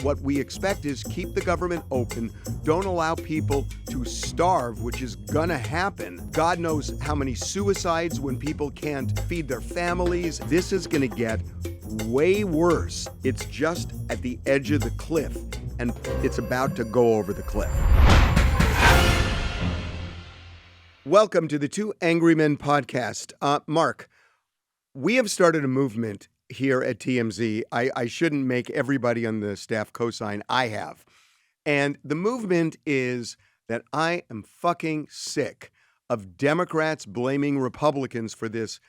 what we expect is keep the government open. Don't allow people to starve, which is gonna happen. God knows how many suicides when people can't feed their families. This is gonna get way worse. It's just at the edge of the cliff, and it's about to go over the cliff. Welcome to the Two Angry Men podcast. Mark, we have started a movement here at TMZ. I shouldn't make everybody on the staff co-sign. I have. And the movement is that I am fucking sick of Democrats blaming Republicans for this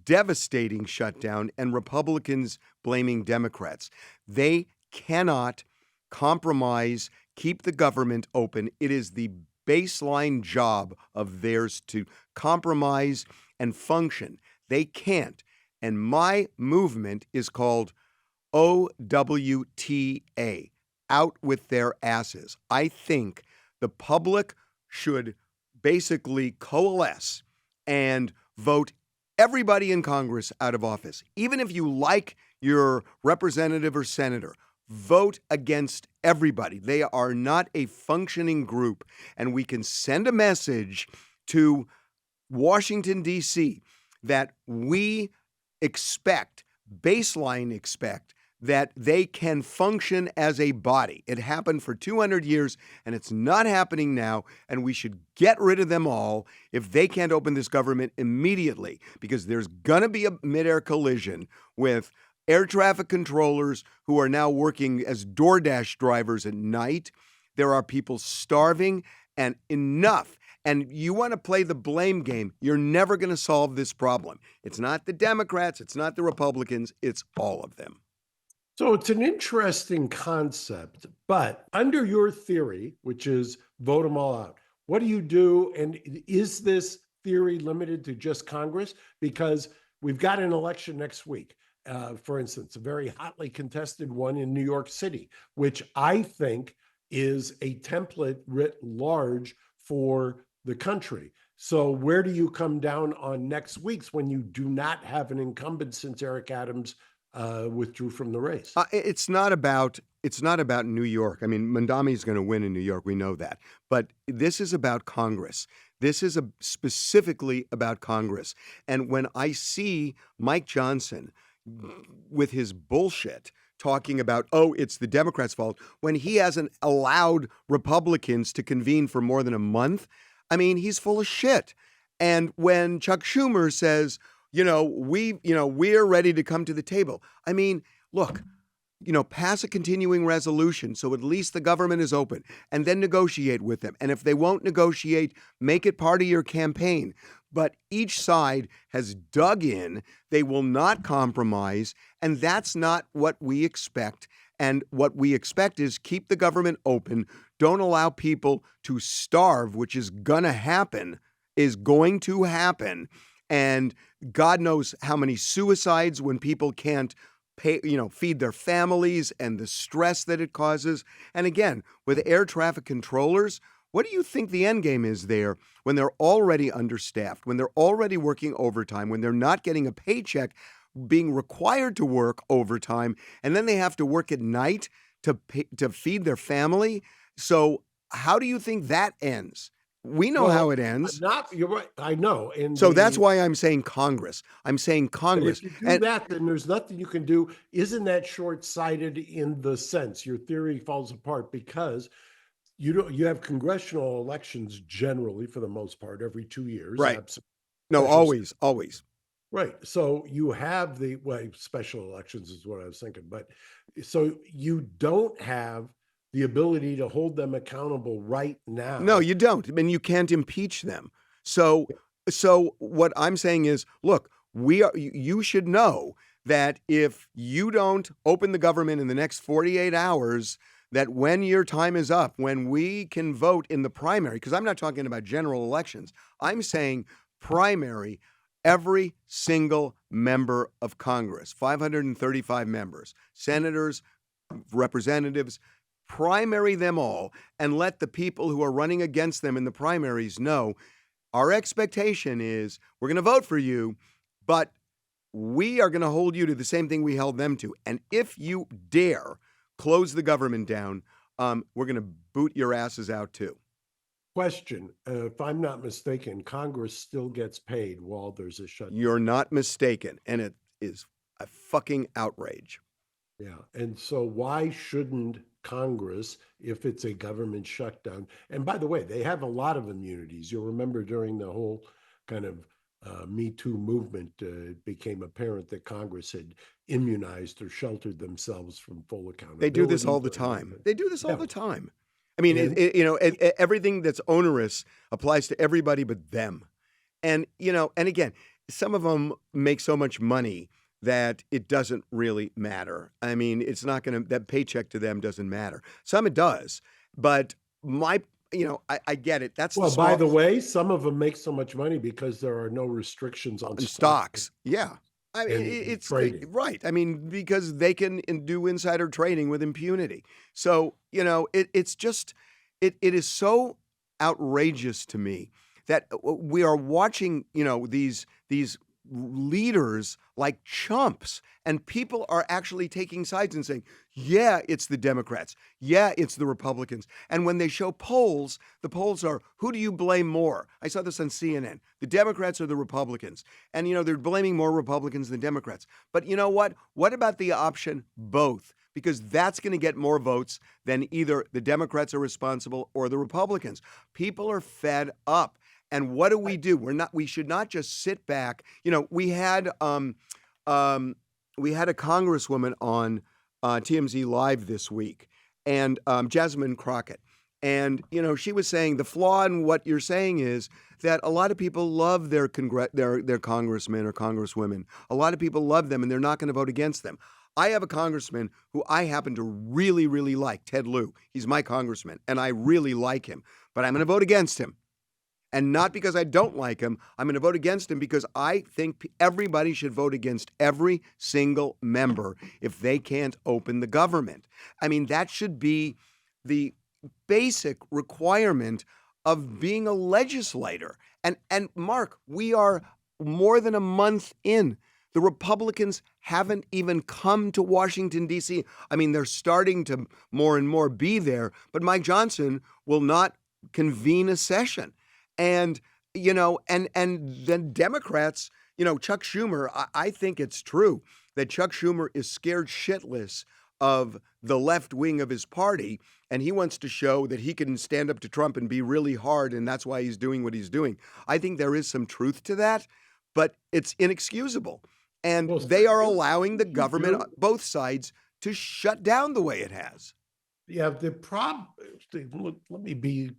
devastating shutdown and Republicans blaming Democrats. They cannot compromise, keep the government open. It is the baseline job of theirs to compromise and function. They can't. And my movement is called OWTA, out with their asses. I think the public should basically coalesce and vote everybody in Congress out of office. Even if you like your representative or senator, vote against everybody. They are not a functioning group. And we can send a message to Washington, D.C. that we baseline expect that they can function as a body. It happened for 200 years, and it's not happening now, and we should get rid of them all if they can't open this government immediately, because there's going to be a midair collision with air traffic controllers who are now working as DoorDash drivers at night. There are people starving, and enough. And you want to play the blame game, you're never going to solve this problem. It's not the Democrats, it's not the Republicans, it's all of them. So it's an interesting concept, but under your theory, which is vote them all out, what do you do? And is this theory limited to just Congress? Because we've got an election next week. For instance, a very hotly contested one in New York City, which I think is a template writ large for the country. So where do you come down on next week's when you do not have an incumbent since Eric Adams withdrew from the race? It's not about New York. I mean, Mandami's going to win in New York. We know that. But this is about Congress. This is specifically about Congress. And when I see Mike Johnson with his bullshit talking about, it's the Democrats' fault, when he hasn't allowed Republicans to convene for more than a month, I mean, he's full of shit. And when Chuck Schumer says, we're ready to come to the table. I mean, look, pass a continuing resolution so at least the government is open, and then negotiate with them. And if they won't negotiate, make it part of your campaign. But each side has dug in. They will not compromise. And that's not what we expect. And what we expect is keep the government open. Don't allow people to starve, which is going to happen. And God knows how many suicides when people can't feed their families, and the stress that it causes. And again, with air traffic controllers, what do you think the end game is there when they're already understaffed, when they're already working overtime, when they're not getting a paycheck, being required to work overtime, and then they have to work at night to feed their family? So how do you think that ends? We know how it ends. You're right. I know. And so that's why I'm saying Congress. I'm saying Congress. If you do that, then there's nothing you can do. Isn't that short-sighted in the sense your theory falls apart because you have congressional elections generally, for the most part, every 2 years. Right. No, always. Right. So you have special elections is what I was thinking. But so you don't have the ability to hold them accountable right now. No, you don't. I mean, you can't impeach them. So what I'm saying is, look, you should know that if you don't open the government in the next 48 hours, that when your time is up, when we can vote in the primary, because I'm not talking about general elections, I'm saying primary, every single member of Congress, 535 members, senators, representatives, primary them all, and let the people who are running against them in the primaries know our expectation is we're going to vote for you, but we are going to hold you to the same thing we held them to. And if you dare close the government down. We're going to boot your asses out too. Question, if I'm not mistaken, Congress still gets paid while there's a shutdown. You're not mistaken. And it is a fucking outrage. Yeah. And so why shouldn't Congress, if it's a government shutdown, and by the way, they have a lot of immunities. You'll remember during the whole kind of Me Too movement, it became apparent that Congress had immunized or sheltered themselves from full They do this accountability all the during the time. They do this all yeah. the time. I mean, And everything that's onerous applies to everybody but them. And, and again, some of them make so much money that it doesn't really matter. I mean, it's not going to, that paycheck to them doesn't matter. Some it does. But I get it. That's well, the by small the way, some of them make so much money because there are no restrictions on and stock stocks. Yeah. I mean, and it's trading. right. I mean, because they can do insider trading with impunity. So, it's just, it is so outrageous to me that we are watching, these leaders like chumps, and people are actually taking sides and saying, yeah, it's the Democrats. Yeah, it's the Republicans. And when they show polls, the polls are, who do you blame more? I saw this on CNN. The Democrats or the Republicans? And, they're blaming more Republicans than Democrats. But you know what? What about the option both? Because that's going to get more votes than either the Democrats are responsible or the Republicans. People are fed up. And what do? We should not just sit back. We had a congresswoman on TMZ Live this week, and Jasmine Crockett. And, she was saying the flaw in what you're saying is that a lot of people love their congressmen or congresswomen. A lot of people love them, and they're not going to vote against them. I have a congressman who I happen to really, really like, Ted Lieu. He's my congressman, and I really like him. But I'm going to vote against him. And not because I don't like him. I'm going to vote against him because I think everybody should vote against every single member if they can't open the government. I mean, that should be the basic requirement of being a legislator. And Mark, we are more than a month in. The Republicans haven't even come to Washington, D.C. I mean, they're starting to more and more be there, but Mike Johnson will not convene a session. And, and then Democrats, Chuck Schumer, I think it's true that Chuck Schumer is scared shitless of the left wing of his party. And he wants to show that he can stand up to Trump and be really hard. And that's why he's doing what he's doing. I think there is some truth to that, but it's inexcusable. And they are allowing the government, both sides, to shut down the way it has. Yeah, the problem, let me be,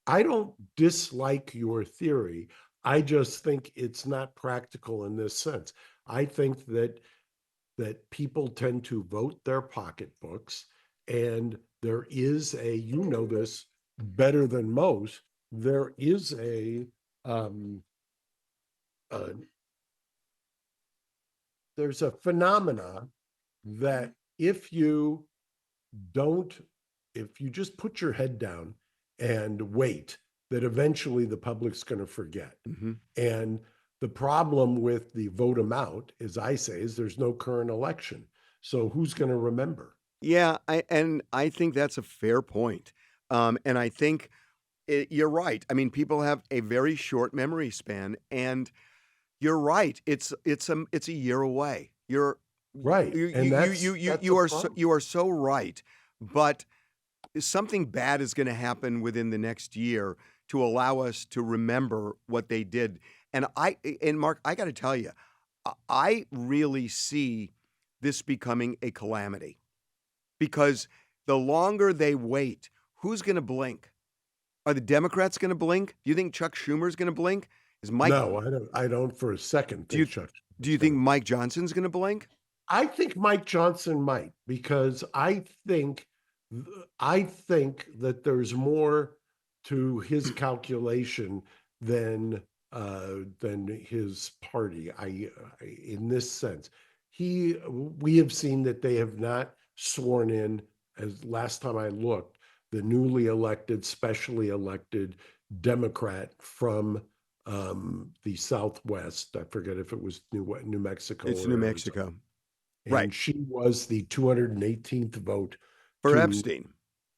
I don't dislike your theory. I just think it's not practical in this sense. I think that people tend to vote their pocketbooks, and there is this better than most, there is there's a phenomena that if you just put your head down and wait, that eventually the public's going to forget. Mm-hmm. And the problem with the vote them out, as I say, is there's no current election. So who's going to remember? Yeah, I think that's a fair point. And I think you're right. I mean, people have a very short memory span, and you're right. It's a year away. You're right, and you are so right. But something bad is going to happen within the next year to allow us to remember what they did. And Mark, I got to tell you, I really see this becoming a calamity, because the longer they wait, who's going to blink? Are the Democrats going to blink? Do you think Chuck Schumer is going to blink? No, I don't for a second think Chuck. Do you think Mike Johnson's going to blink? I think Mike Johnson might, because I think that there's more to his calculation than his party. In this sense, we have seen that they have not sworn in, as last time I looked, the newly elected, specially elected Democrat from the Southwest. I forget if it was New Mexico. It's New Mexico. And Right. she was the 218th vote For to Epstein.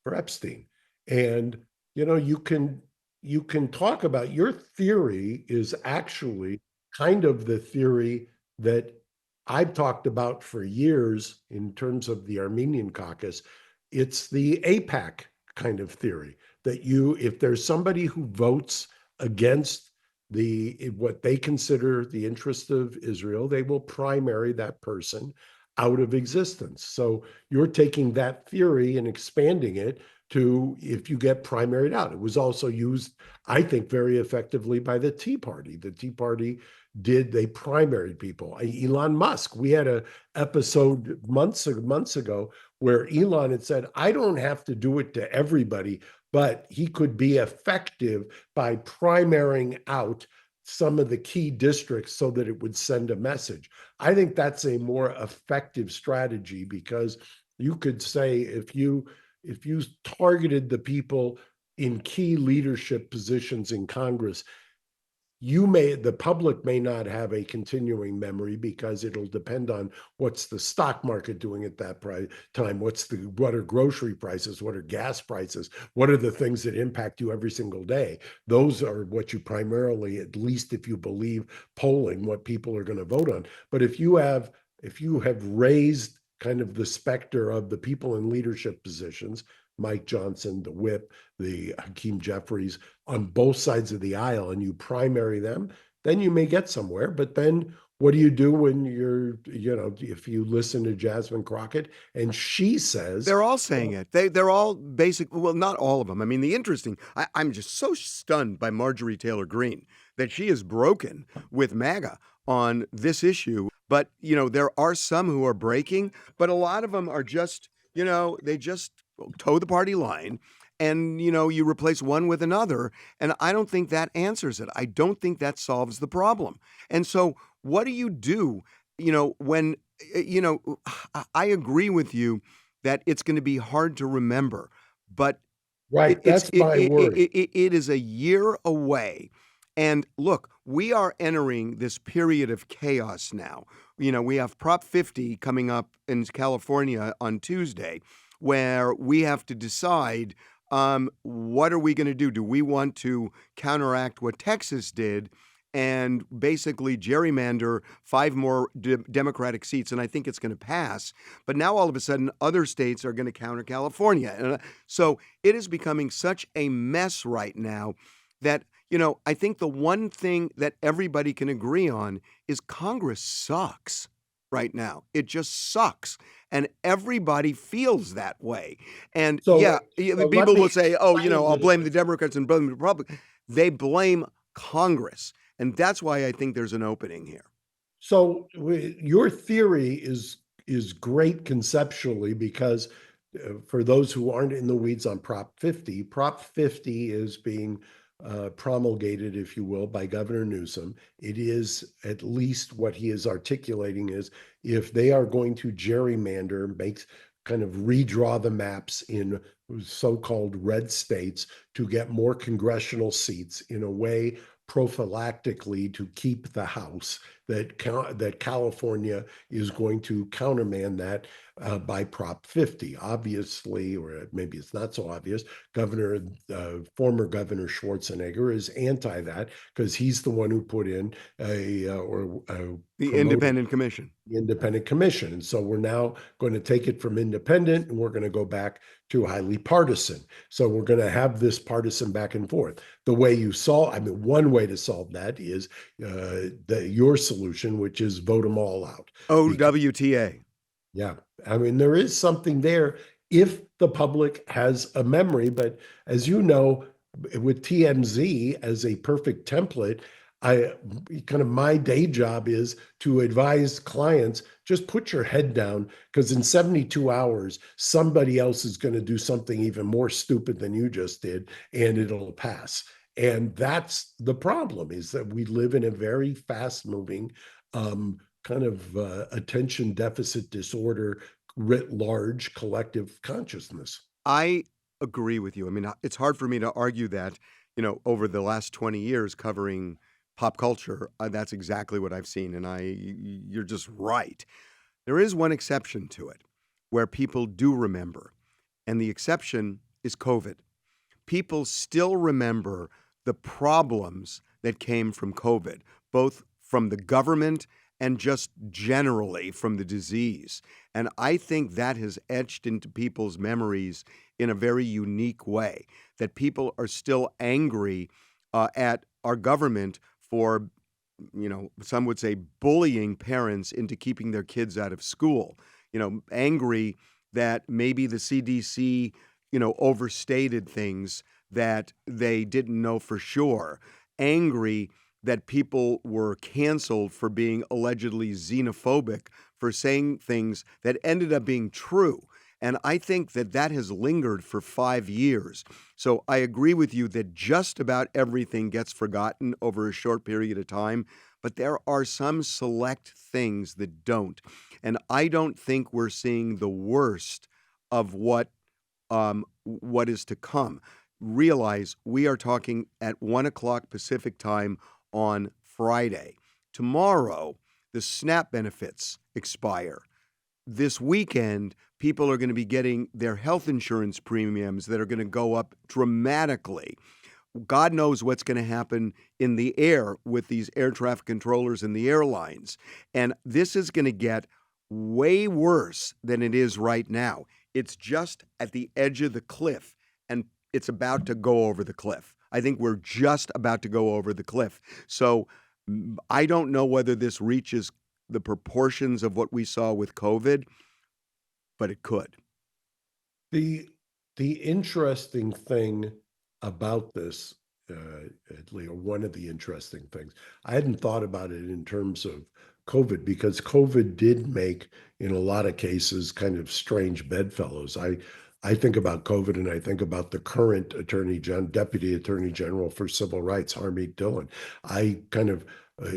for Epstein. And you can talk about your theory is actually kind of the theory that I've talked about for years in terms of the Armenian caucus. It's the APAC kind of theory that if there's somebody who votes against what they consider the interest of Israel, they will primary that person out of existence. So you're taking that theory and expanding it to if you get primaried out. It was also used, I think, very effectively by the Tea Party. The Tea Party they primaried people. Elon Musk, we had a episode months ago where Elon had said, I don't have to do it to everybody, but he could be effective by primarying out some of the key districts so that it would send a message. I think that's a more effective strategy because you could say if you targeted the people in key leadership positions in Congress, the public may not have a continuing memory because it'll depend on what's the stock market doing at that time, what are grocery prices, what are gas prices, what are the things that impact you every single day. Those are what you primarily, at least if you believe polling, what people are going to vote on. But if you have raised kind of the specter of the people in leadership positions, Mike Johnson, the whip, the Hakeem Jeffries, on both sides of the aisle, and you primary them, then you may get somewhere. But then what do you do when if you listen to Jasmine Crockett and she says, They're all saying it. They're all basic. Well, not all of them. I mean, I'm just so stunned by Marjorie Taylor Greene that she is broken with MAGA on this issue. But, there are some who are breaking, but a lot of them are just, they just toe the party line. And, you replace one with another. And I don't think that answers it. I don't think that solves the problem. And so what do you do, when, I agree with you that it's going to be hard to remember, but right, that's my worry. it is a year away. And look, we are entering this period of chaos now. We have Prop 50 coming up in California on Tuesday, where we have to decide what are we going to do? Do we want to counteract what Texas did and basically gerrymander 5 more Democratic seats? And I think it's going to pass. But now all of a sudden, other states are going to counter California. And so it is becoming such a mess right now that, I think the one thing that everybody can agree on is Congress sucks right now. It just sucks. And everybody feels that way. And So, the let people me will say, oh, explain I'll this. blame the Democrats and blame the Republicans. They blame Congress. And that's why I think there's an opening here. So your theory is great conceptually because for those who aren't in the weeds on Prop 50, Prop 50 is being promulgated, if you will, by Governor Newsom. It is at least what he is articulating is if they are going to gerrymander, kind of redraw the maps in so-called red states to get more congressional seats in a way prophylactically to keep the House, that California is going to countermand that by Prop 50. Obviously, or maybe it's not so obvious, former Governor Schwarzenegger is anti that because he's the one who put in The promoted Independent Commission. the independent commission. And so we're now going to take it from independent and we're going to go back to highly partisan. So we're going to have this partisan back and forth. The way one way to solve that is your solution, which is vote them all out. OWTA. Yeah. There is something there if the public has a memory, but as you know, with TMZ as a perfect template, my day job is to advise clients, just put your head down because in 72 hours, somebody else is going to do something even more stupid than you just did and it'll pass. And that's the problem is that we live in a very fast moving, kind of attention deficit disorder, writ large collective consciousness. I agree with you. I mean, it's hard for me to argue that, over the last 20 years covering pop culture, that's exactly what I've seen. And you're just right. There is one exception to it where people do remember. and the exception is COVID. People still remember the problems that came from COVID, both from the government and just generally from the disease. And I think that has etched into people's memories in a very unique way, that people are still angry at our government for, some would say bullying parents into keeping their kids out of school, angry that maybe the CDC, overstated things that they didn't know for sure, angry that people were canceled for being allegedly xenophobic, for saying things that ended up being true. And I think that that has lingered for 5 years. So I agree with you that just about everything gets forgotten over a short period of time, but there are some select things that don't. And I don't think we're seeing the worst of what is to come. Realize we are talking at 1 o'clock Pacific time on Friday. Tomorrow, the SNAP benefits expire. This weekend, people are going to be getting their health insurance premiums that are going to go up dramatically. God knows what's going to happen in the air with these air traffic controllers and the airlines. And this is going to get way worse than it is right now. It's just at the edge of the cliff, and it's about to go over the cliff. I think we're just about to go over the cliff. So I don't know whether this reaches the proportions of what we saw with COVID, but it could. The interesting thing about this, Leo, one of the interesting things, I hadn't thought about it in terms of COVID, because COVID did make, in a lot of cases, kind of strange bedfellows. I think about COVID and I think about the current Deputy Attorney General for Civil Rights, Harmeet Dillon. I kind of,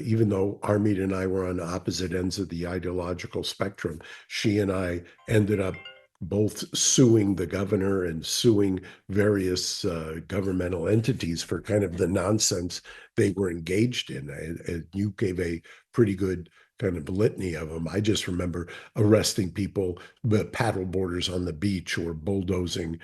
even though Harmeet and I were on opposite ends of the ideological spectrum, she and I ended up both suing the governor and suing various governmental entities for kind of the nonsense they were engaged in. And you gave a pretty good kind of litany of them. I just remember arresting people, the paddle boarders on the beach, or bulldozing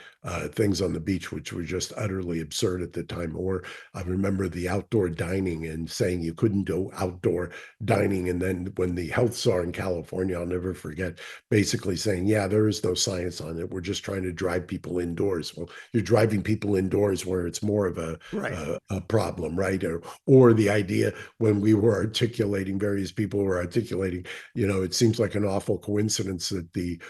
things on the beach, which were just utterly absurd at the time. Or I remember the outdoor dining and saying you couldn't do outdoor dining. And then when the health czar in California, I'll never forget, basically saying, yeah, there is no science on it. We're just trying to drive people indoors. Well, you're driving people indoors where it's more of Right. a problem, right? Or the idea, when we were articulating, various people were articulating, it seems like an awful coincidence that the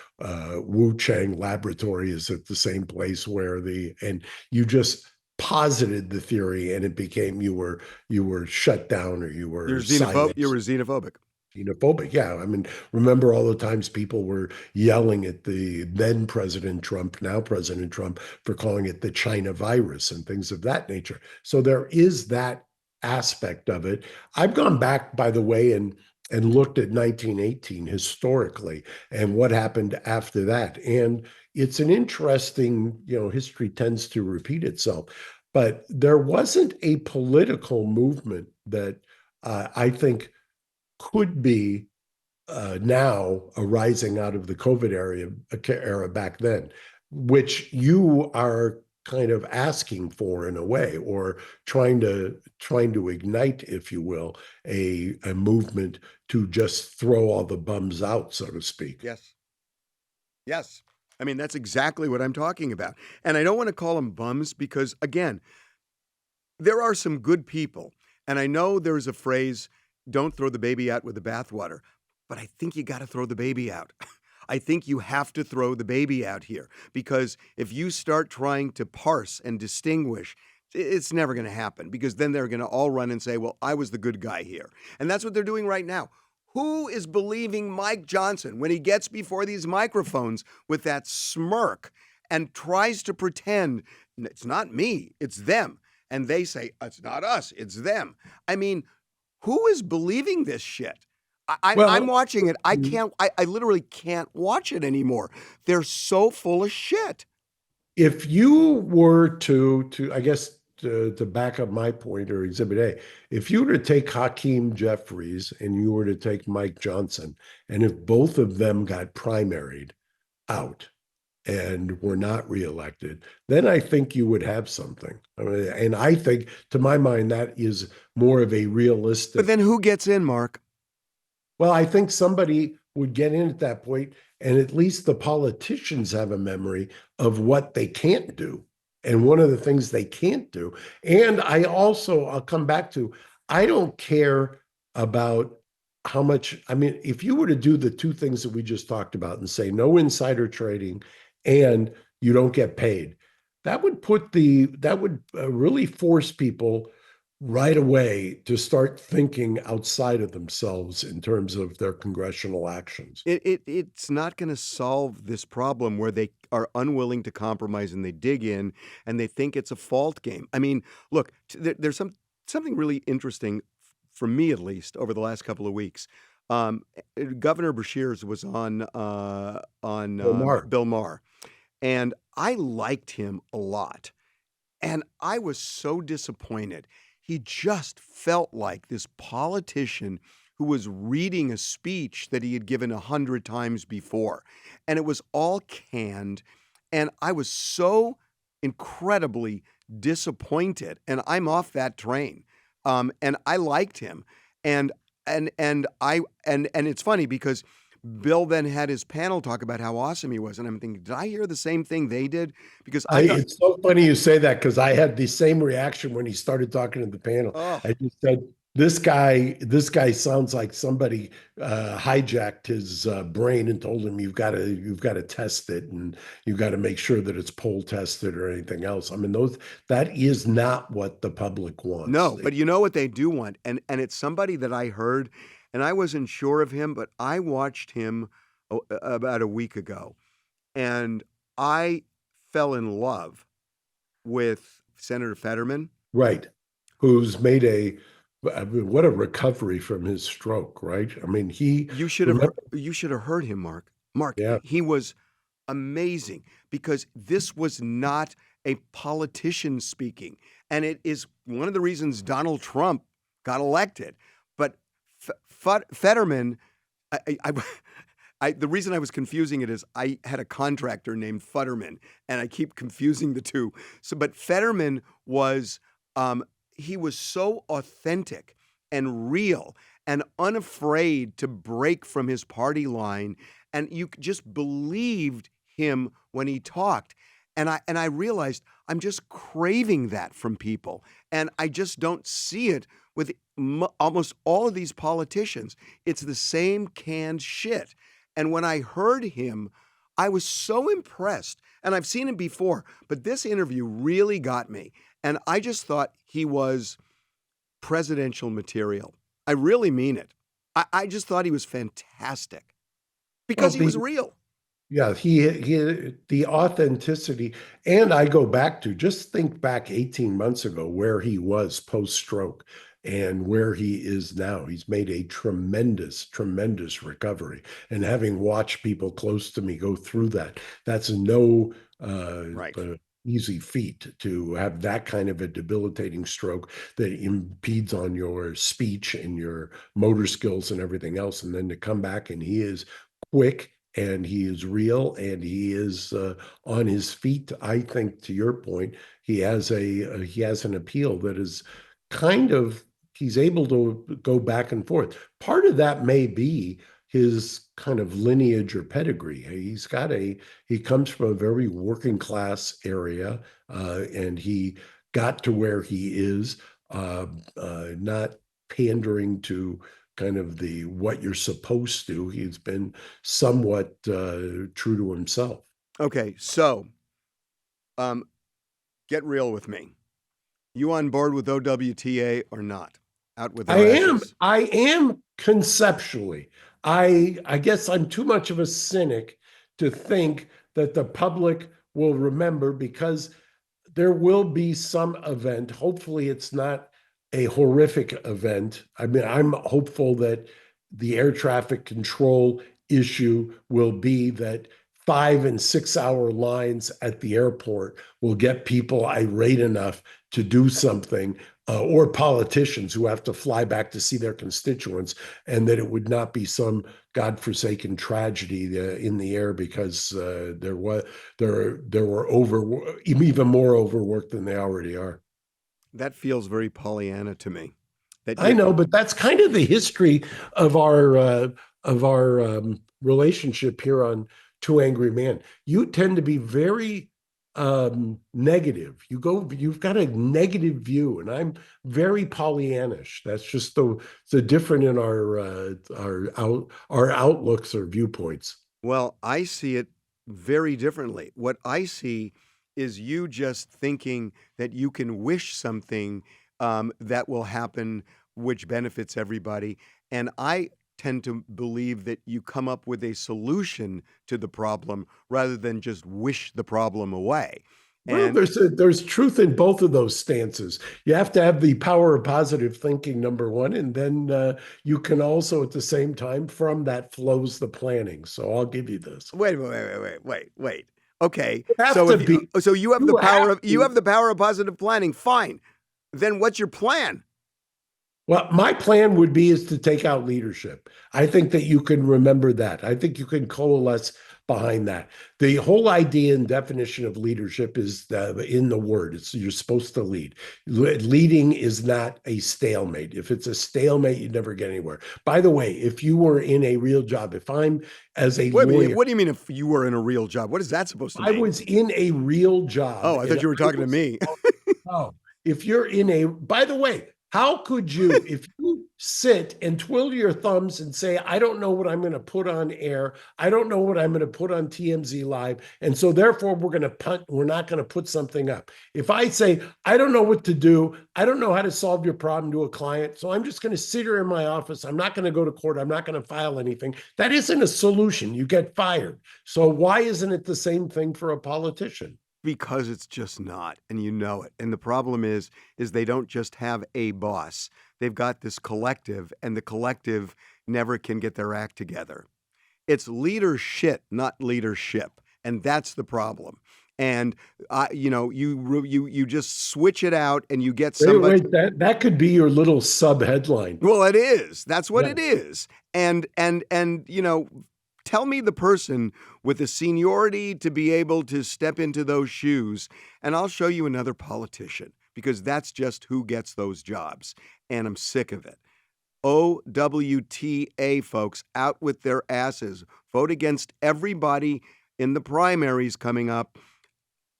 Wu Chang laboratory is at the same place where and you just posited the theory, and it became you were shut down, or you You're were xenophobic. You silenced. were xenophobic. Xenophobic, yeah. I mean, remember all the times people were yelling at the then President Trump, now President Trump, for calling it the China virus and things of that nature. So there is that aspect of it. I've gone back, by the way, and looked at 1918 historically and what happened after that. And it's an interesting, history tends to repeat itself. But there wasn't a political movement that I think could be now arising out of the COVID era back then, which you are kind of asking for in a way, or trying to ignite, if you will, a movement to just throw all the bums out, so to speak. Yes. Yes. I mean, that's exactly what I'm talking about. And I don't want to call them bums because, again, there are some good people. And I know there's a phrase, don't throw the baby out with the bathwater, but I think you got to throw the baby out. I think you have to throw the baby out here, because if you start trying to parse and distinguish, it's never going to happen, because then they're going to all run and say, well, I was the good guy here. And that's what they're doing right now. Who is believing Mike Johnson when he gets before these microphones with that smirk and tries to pretend it's not me, it's them? And they say, it's not us, it's them. I mean, who is believing this shit? I'm Well, watching it. I literally can't watch it anymore. They're so full of shit. if you were to I guess to back up my point, or exhibit A, if you were to take Hakeem Jeffries and you were to take Mike Johnson, and if both of them got primaried out, and were not reelected, then I think you would have something. I mean, and I think, to my mind, that is more of a But then realistic. who gets in, Mark? Well, I think somebody would get in at that point, and at least the politicians have a memory of what they can't do. And one of the things they can't do. And I'll come back to, I don't care about how much, I mean, if you were to do the two things that we just talked about and say no insider trading and you don't get paid, that would really force people right away to start thinking outside of themselves in terms of their congressional actions. It's not going to solve this problem where they are unwilling to compromise and they dig in and they think it's a fault game. I mean, look, there's something really interesting for me at least over the last couple of weeks. Governor Beshears was on Omar. Bill Maher, and I liked him a lot. And I was so disappointed. He just felt like this politician who was reading a speech that he had given 100 times before. And it was all canned. And I was so incredibly disappointed. And I'm off that train. And I liked him. And and it's funny because Bill then had his panel talk about how awesome he was. And I'm thinking, did I hear the same thing they did? Because I thought, It's so funny you say that because I had the same reaction when he started talking to the panel. oh, I just said, this guy sounds like somebody hijacked his brain and told him you've got to test it and you've got to make sure that it's poll tested or anything else. I mean, that is not what the public wants. no, but you know what they do want, and it's somebody that I heard, and I wasn't sure of him, but I watched him about a week ago, and I fell in love with Senator Fetterman. Right. Who's made I mean, what a recovery from his stroke, right? I mean, remember, You should have heard him, Mark. Mark, yeah, he was amazing because this was not a politician speaking, and it is one of the reasons Donald Trump got elected. But Fetterman, I the reason I was confusing it is I had a contractor named Futterman, and I keep confusing the two. So, but Fetterman was he was so authentic and real and unafraid to break from his party line, and you just believed him when he talked. And I realized I'm just craving that from people, and I just don't see it with almost all of these politicians. It's the same canned shit. And when I heard him, I was so impressed. And I've seen him before, but this interview really got me. And I just thought he was presidential material. I really mean it. I just thought he was fantastic well, because he was real. yeah, he the authenticity, and I go back to just think back 18 months ago where he was post stroke and where he is now. He's made a tremendous recovery. And having watched people close to me go through that, that's no Right. easy feat to have that kind of a debilitating stroke that impedes on your speech and your motor skills and everything else. And then to come back and he is quick and he is real and he is on his feet. I think, to your point, he has an appeal that is kind of, he's able to go back and forth. Part of that may be his kind of lineage or pedigree. He comes from a very working class area, and he got to where he is, not pandering to kind of the what you're supposed to. He's been somewhat true to himself. Okay, so um, get real with me. You on board with OWTA or not? Out with their ashes. I am conceptually. I guess I'm too much of a cynic to think that the public will remember because there will be some event. Hopefully, it's not a horrific event. I mean, I'm hopeful that the air traffic control issue will be that 5 and 6 hour lines at the airport will get people irate enough to do something or politicians who have to fly back to see their constituents, and that it would not be some godforsaken tragedy in the air because there were even more overworked than they already are. That feels very Pollyanna to me. That I you, know, but that's kind of the history of our relationship here on Two Angry Men. You tend to be very negative. You've got a negative view, and I'm very Pollyannish. That's just the different in our outlooks or viewpoints. well, I see it very differently. What I see is you just thinking that you can wish something that will happen, which benefits everybody. And I tend to believe that you come up with a solution to the problem rather than just wish the problem away. Well, And there's truth in both of those stances. You have to have the power of positive thinking, number one, and then you can also, at the same time, from that flows the planning. So I'll give you this. wait. Okay, You have so to if be. so, you have the You power have of to. positive planning. Fine. Then what's your plan? Well, my plan would be is to take out leadership. I think that you can remember that. I think you can coalesce behind that. The whole idea and definition of leadership is in the word. It's you're supposed to lead. Leading is not a stalemate. If it's a stalemate, you never get anywhere. By the way, if you were in a real job, if I'm as a lawyer, What do you mean if you were in a real job? What is that supposed to I mean? was in a real job Oh, I and thought you were I talking to was me. Oh, if you're in a, by the way, how could you, if you sit and twiddle your thumbs and say, I don't know what I'm going to put on air, I don't know what I'm going to put on TMZ Live, and so therefore we're not going to put something up. If I say, I don't know what to do, I don't know how to solve your problem to a client, so I'm just going to sit here in my office, I'm not going to go to court, I'm not going to file anything, that isn't a solution. You get fired. So why isn't it the same thing for a politician? Because it's just not, and you know it. And the problem is they don't just have a boss. They've got this collective, and the collective never can get their act together. It's leadership, not leadership, and that's the problem. And you just switch it out, and you get Wait, somebody. wait, that could be your little sub headline. Well, it is. That's what Yeah. it is. And tell me the person with the seniority to be able to step into those shoes, and I'll show you another politician because that's just who gets those jobs. And I'm sick of it. OWTA, folks, out with their asses. Vote against everybody in the primaries coming up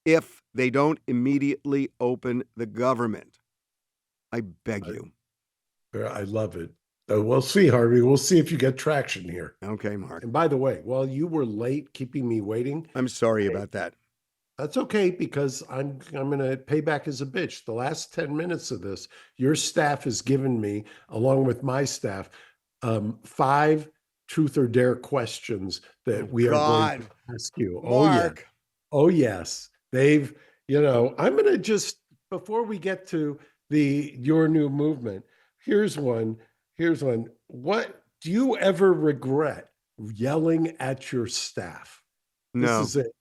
if they don't immediately open the government. I beg you. I love it. We'll see, Harvey. We'll see if you get traction here. Okay, Mark. And by the way, while you were late keeping me waiting, I'm sorry about that. that's okay because I'm going to pay back as a bitch. The last 10 minutes of this, your staff has given me, along with my staff, 5 truth or dare questions that we are going God, to ask you. Oh, yeah. Mark. Oh, yes. I'm going to just, before we get to your new movement, here's one. What do you ever regret yelling at your staff? This No. is it.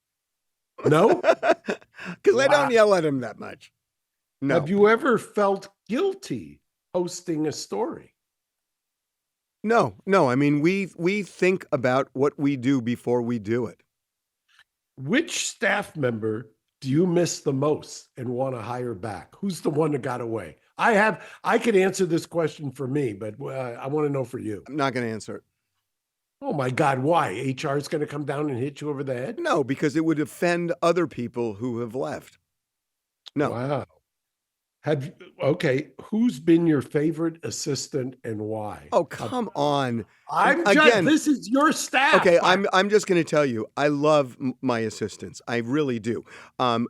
No? Because I Wow. don't yell at him that much. No. Have you ever felt guilty hosting a story? No. I mean, we think about what we do before we do it. Which staff member do you miss the most and want to hire back? Who's the one that got away? I could answer this question for me, but I want to know for you. I'm not going to answer it. Oh my God, why? HR is going to come down and hit you over the head? No, because it would offend other people who have left. No. Wow. Okay, who's been your favorite assistant and why? Oh, come on. Again, this is your staff. Okay, I'm just going to tell you, I love my assistants. I really do. I'm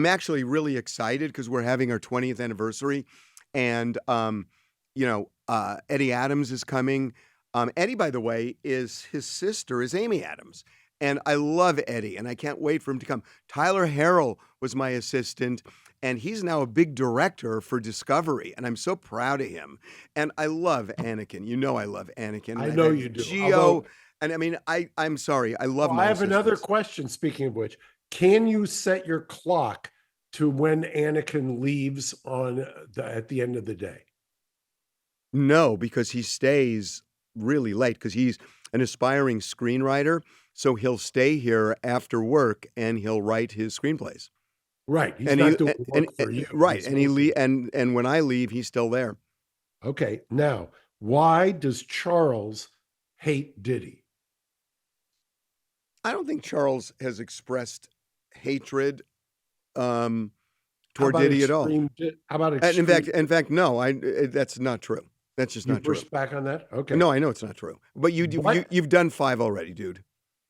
actually really excited because we're having our 20th anniversary, and Eddie Adams is coming. Eddie, by the way, his sister is Amy Adams, and I love Eddie, and I can't wait for him to come. Tyler Harrell was my assistant, and he's now a big director for Discovery, and I'm so proud of him. And I love Anakin. You know I love Anakin. I know you do. Geo, and I mean, I'm sorry. I love my I have assistants. another question, speaking of which. Can you set your clock to when Anakin leaves at the end of the day? No, because he stays really late because he's an aspiring screenwriter. So he'll stay here after work and he'll write his screenplays. Right. He's And not he doing and, work for you. right, He's and he mostly- and when I leave, he's still there. Okay. Now, why does Charles hate Diddy? I don't think Charles has expressed hatred How toward about Diddy at all. How about And extreme? in fact, no. That's not true. That's just You not true. push back on that? Okay. No, I know it's not true. But you've done 5 already, dude.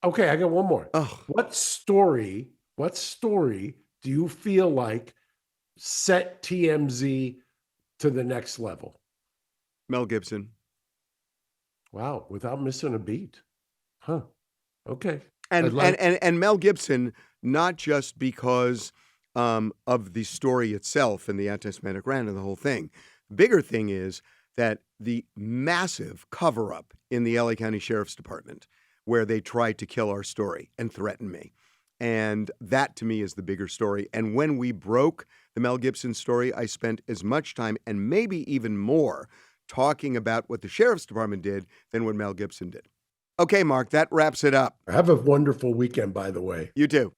Okay, I got one more. Oh, What story do you feel like set TMZ to the next level? Mel Gibson. Wow, without missing a beat. Huh. Okay. And Mel Gibson, not just because of the story itself and the anti-Semitic rant and the whole thing. The bigger thing is that the massive cover-up in the LA County Sheriff's Department, where they tried to kill our story and threaten me. And that, to me, is the bigger story. And when we broke the Mel Gibson story, I spent as much time and maybe even more talking about what the Sheriff's Department did than what Mel Gibson did. Okay, Mark, that wraps it up. Have a wonderful weekend, by the way. You too.